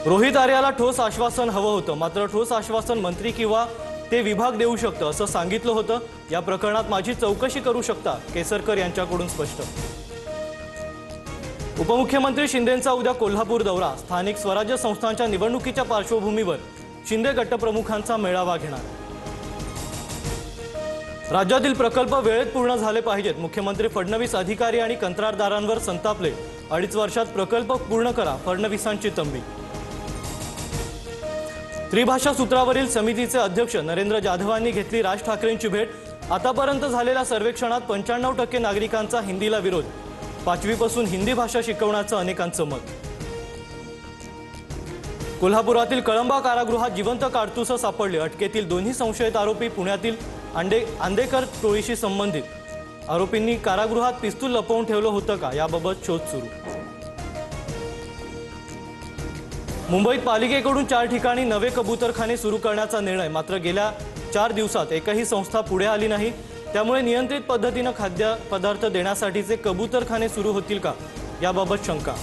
रोहित आर्याला ठोस आश्वासन हवं होतं, मात्र ठोस आश्वासन मंत्री किंवा ते विभाग देऊ शकतं असं सांगितलं होतं। या प्रकरणात माझी चौकशी करू शकता, केसरकर यांच्याकडून स्पष्ट। उपमुख्यमंत्री शिंदेंचा उद्या कोल्हापूर दौरा। स्थानिक स्वराज्य संस्थांच्या निवडणुकीच्या पार्श्वभूमीवर शिंदे गटप्रमुखांचा मेळावा घेणार। राज्यातील प्रकल्प वेळेत पूर्ण झाले पाहिजेत। मुख्यमंत्री फडणवीस अधिकारी आणि कंत्राटदारांवर संतापले। 2.5 वर्षात प्रकल्प पूर्ण करा, फडणवीसांची तंबी। त्रिभाषा सूत्रावरील समितीचे अध्यक्ष नरेंद्र जाधवांनी घेतली राज ठाकरेंची भेट। आतापर्यंत झालेल्या सर्वेक्षणात 95% नागरिकांचा हिंदीला विरोध। 5वी पासून हिंदी भाषा शिकवण्याचं अनेकांचं मत। कोल्हापुरातील कळंबा कारागृहात जिवंत काडतुसं सापडले। अटकेतील दोन्ही संशयित आरोपी पुण्यातील आंदेकर टोळीशी संबंधित। आरोपींनी कारागृहात पिस्तूल लपवून ठेवलं होतं का, याबाबत शोध सुरू। मुंबईत पालिकेकडून 4 ठिकाणी नवे कबूतरखाने सुरू करण्याचा निर्णय, मात्र गेल्या 4 दिवसात एकही संस्था पुढे आली नाही। त्यामुळे नियंत्रित पद्धतीने खाद्यपदार्थ देण्यासाठीचे कबूतरखाने सुरू होतील का, याबाबत शंका।